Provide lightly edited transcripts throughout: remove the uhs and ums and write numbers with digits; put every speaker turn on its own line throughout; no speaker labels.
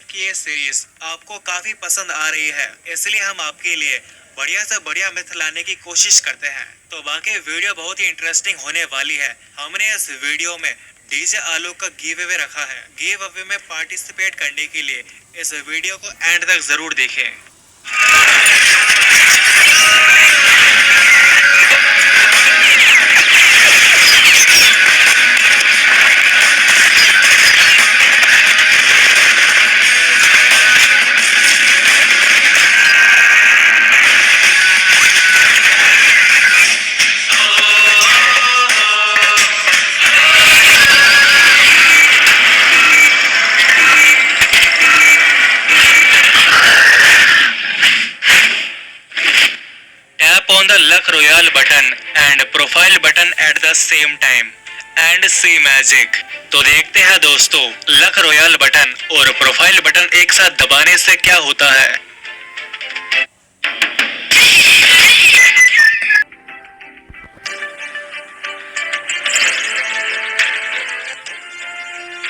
की ये सीरीज आपको काफी पसंद आ रही है, इसलिए हम आपके लिए बढ़िया से बढ़िया मिथ लाने की कोशिश करते हैं। तो बाकी वीडियो बहुत ही इंटरेस्टिंग होने वाली है। हमने इस वीडियो में डीजे आलोक का गिव अवे रखा है। गिव अवे में पार्टिसिपेट करने के लिए इस वीडियो को एंड तक जरूर देखें। Tap on the Luck Royale button and profile button at the same time and see magic। तो देखते हैं दोस्तों, लक रॉयल बटन और प्रोफाइल बटन एक साथ दबाने से क्या होता है।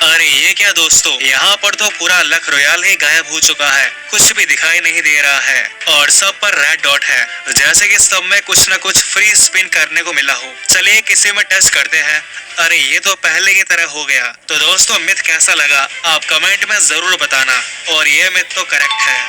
अरे ये क्या दोस्तों, यहाँ पर तो पूरा लक रॉयल ही गायब हो चुका है, कुछ भी दिखाई नहीं दे रहा है और सब पर रेड डॉट है, जैसे कि सब में कुछ न कुछ फ्री स्पिन करने को मिला हो। चलिए किसी में टेस्ट करते हैं। अरे ये तो पहले की तरह हो गया। तो दोस्तों मिथ कैसा लगा आप कमेंट में जरूर बताना, और ये मिथ तो करेक्ट है।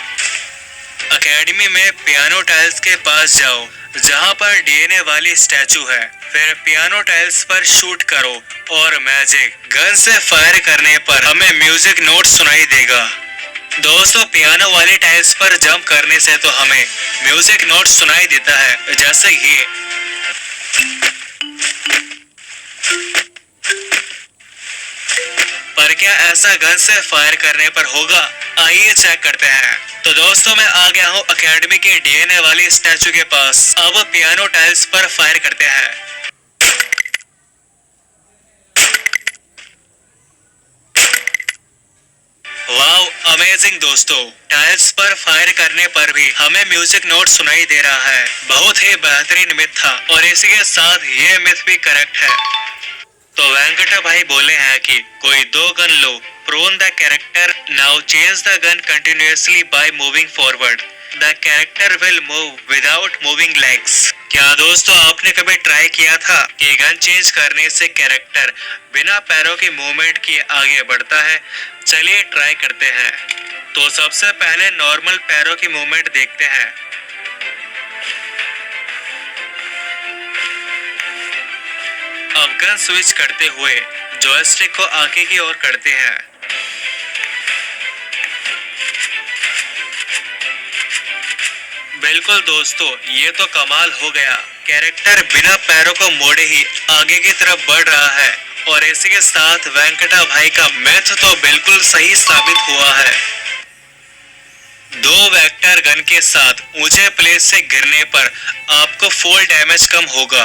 अकेडमी में पियानो टाइल्स के पास जाओ जहाँ पर डीएनए वाली स्टैचू है, फिर पियानो टाइल्स पर शूट करो और मैजिक गन से फायर करने पर हमें म्यूजिक नोट सुनाई देगा। दोस्तों पियानो वाली टाइल्स पर जंप करने से तो हमें म्यूजिक नोट सुनाई देता है, जैसे ये। पर क्या ऐसा गन से फायर करने पर होगा? आइए चेक करते हैं। तो दोस्तों मैं आ गया हूँ अकेडमी के डीएनए वाली स्टैचू के पास। अब पियानो टाइल्स पर फायर करते हैं। वाओ अमेजिंग दोस्तों, टाइल्स पर फायर करने पर भी हमें म्यूजिक नोट सुनाई दे रहा है। बहुत ही बेहतरीन मिथ था और इसी के साथ ये मिथ भी करेक्ट है। तो वेंकटा भाई बोले हैं कि कोई दो गन लो, prone the character, now change the gun continuously by moving forward, the character will move without moving legs. क्या दोस्तों आपने कभी ट्राई किया था कि गन चेंज करने से कैरेक्टर बिना पैरों की मूवमेंट किए आगे बढ़ता है? चलिए ट्राई करते हैं। तो सबसे पहले नॉर्मल पैरों की मूवमेंट देखते हैं। अब गन स्विच करते हुए जॉयस्टिक को आगे की ओर करते हैं। बिल्कुल दोस्तों, ये तो कमाल हो गया। कैरेक्टर बिना पैरों को मोड़े ही आगे की तरफ बढ़ रहा है और इसी के साथ वेंकटा भाई का मैथ तो बिल्कुल सही साबित हुआ है। दो वेक्टर गन के साथ ऊंचे प्लेस से गिरने पर आपको फॉल डैमेज कम होगा।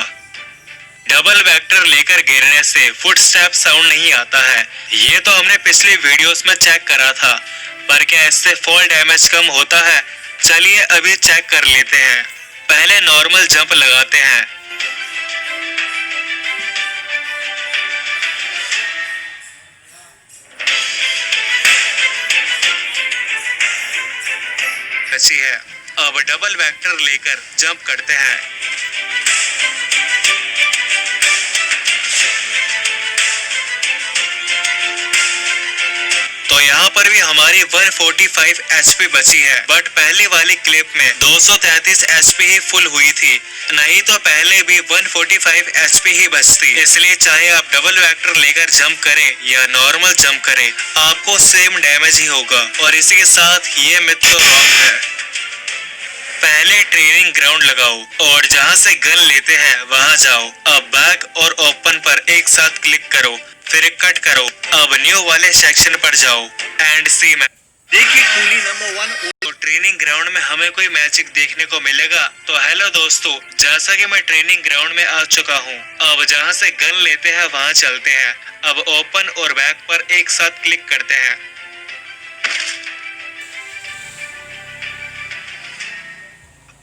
डबल वेक्टर लेकर गिरने से फुटस्टेप साउंड नहीं आता है। ये तो हमने पिछली वीडियोस में चेक करा था, पर क्या इससे फॉल डैमेज कम होता है? चलिए अभी चेक कर लेते हैं। पहले नॉर्मल जंप लगाते हैं। अच्छी है। अब डबल वेक्टर लेकर जंप करते हैं। तो यहाँ पर भी हमारी 145 एचपी बची है, बट पहली वाली क्लिप में 233 एचपी ही फुल हुई थी, नहीं तो पहले भी 145 एचपी ही बचती। इसलिए चाहे आप डबल वेक्टर लेकर जंप करें या नॉर्मल जंप करें, आपको सेम डैमेज ही होगा। और इसी के साथ ये मिथ तो रॉन्ग है। पहले ट्रेनिंग ग्राउंड लगाओ और जहाँ से गन लेते हैं वहाँ जाओ। अब बैक और ओपन पर एक साथ क्लिक करो, फिर कट करो। अब न्यू वाले सेक्शन पर जाओ एंड सी में देखिए कूली नंबर 1। तो ट्रेनिंग ग्राउंड में हमें कोई मैजिक देखने को मिलेगा। तो हेलो दोस्तों, जैसा कि मैं ट्रेनिंग ग्राउंड में आ चुका हूँ। अब जहाँ से गन लेते हैं वहाँ चलते हैं। अब ओपन और बैक पर एक साथ क्लिक करते हैं।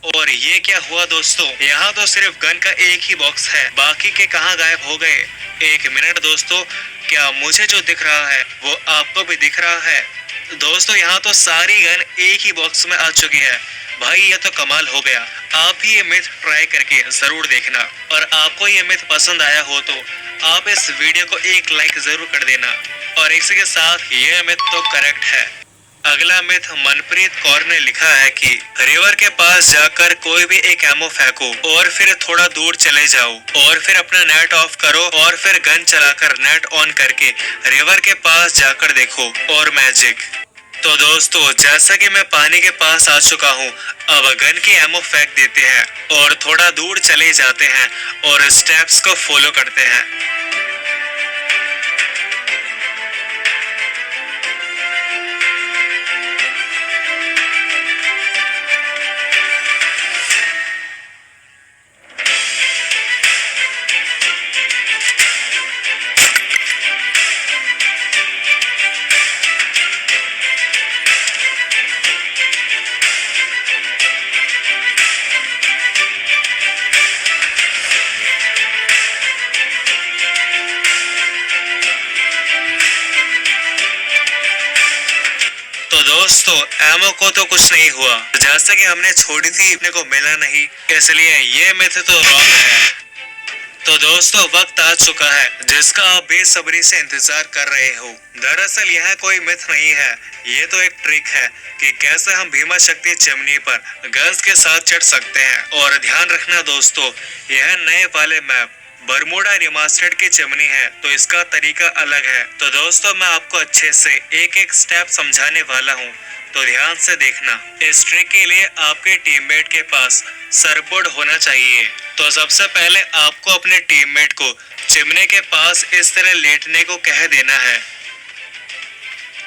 और ये क्या हुआ दोस्तों, यहाँ तो सिर्फ गन का एक ही बॉक्स है, बाकी के कहाँ गायब हो गए? एक मिनट दोस्तों, क्या मुझे जो दिख रहा है वो आपको भी दिख रहा है? दोस्तों यहाँ तो सारी गन एक ही बॉक्स में आ चुकी है। भाई ये तो कमाल हो गया। आप भी ये मिथ ट्राई करके जरूर देखना, और आपको ये मिथ पसंद आया हो तो आप इस वीडियो को एक लाइक जरूर कर देना। और इसी के साथ ये मिथ तो करेक्ट है। अगला मिथ मनप्रीत कौर ने लिखा है कि रिवर के पास जाकर कोई भी एक एमो फेंको और फिर थोड़ा दूर चले जाओ और फिर अपना नेट ऑफ करो और फिर गन चलाकर नेट ऑन करके रिवर के पास जाकर देखो और मैजिक। तो दोस्तों जैसा कि मैं पानी के पास आ चुका हूँ, अब गन की एमो फेंक देते हैं और थोड़ा दूर चले जाते हैं और स्टेप्स को फॉलो करते हैं। तो दोस्तों एमो को तो कुछ नहीं हुआ, जैसा कि हमने छोड़ी थी अपने को मिला नहीं, इसलिए ये मिथ तो रॉन्ग है। तो दोस्तों वक्त आ चुका है जिसका आप बेसब्री से इंतजार कर रहे हो। दरअसल यह कोई मिथ नहीं है, ये तो एक ट्रिक है कि कैसे हम भीमा शक्ति चिमनी पर गन्स के साथ चढ़ सकते हैं। और ध्यान रखना दोस्तों, यह नए वाले मैप बरमूडा रिमास्टर्ड की चिमनी है, तो इसका तरीका अलग है। तो दोस्तों मैं आपको अच्छे से एक एक स्टेप समझाने वाला हूँ, तो ध्यान से देखना। इस ट्रिक के लिए आपके टीममेट के पास सरबोर्ड होना चाहिए। तो सबसे पहले आपको अपने टीममेट को चिमने के पास इस तरह लेटने को कह देना है।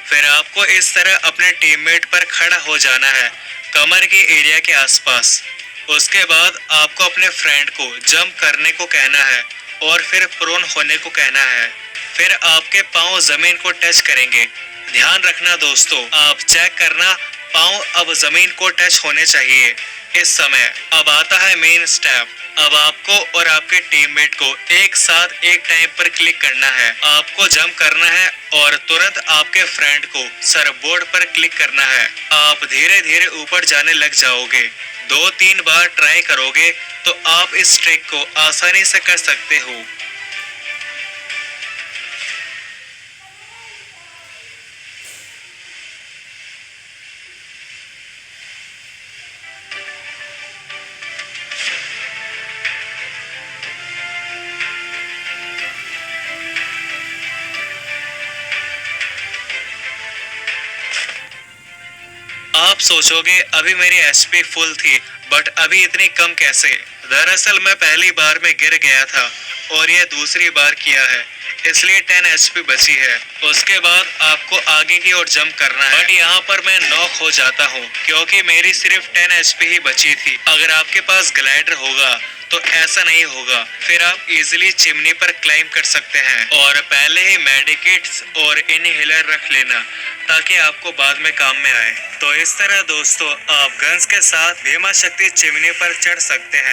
फिर आपको इस तरह अपने टीममेट पर खड़ा हो जाना है, कमर के एरिया के आसपास। उसके बाद आपको अपने फ्रेंड को जंप करने को कहना है और फिर प्रोन होने को कहना है। फिर आपके पाँव जमीन को टच करेंगे। ध्यान रखना दोस्तों, आप चेक करना पाँव अब जमीन को टच होने चाहिए इस समय। अब आता है मेन स्टेप। अब आपको और आपके टीममेट को एक साथ एक टाइम पर क्लिक करना है। आपको जंप करना है और तुरंत आपके फ्रेंड को सरबोर्ड पर क्लिक करना है। आप धीरे धीरे ऊपर जाने लग जाओगे। 2-3 बार ट्राई करोगे तो आप इस ट्रिक को आसानी से कर सकते हो। आप सोचोगे अभी मेरी एचपी फुल थी, बट अभी इतनी कम कैसे? दरअसल मैं पहली बार में गिर गया था और यह दूसरी बार किया है, इसलिए 10 एचपी बची है। उसके बाद आपको आगे की ओर जंप करना है, बट यहाँ पर मैं नॉक हो जाता हूँ क्योंकि मेरी सिर्फ 10 एचपी ही बची थी। अगर आपके पास ग्लाइडर होगा तो ऐसा नहीं होगा, फिर आप इजीली चिमनी पर क्लाइंब कर सकते हैं। और पहले ही मेडिकेट्स और इनहेलर रख लेना ताकि आपको बाद में काम में आए। तो इस तरह दोस्तों आप गन्स के साथ भीमा शक्ति चिमनी पर चढ़ सकते हैं।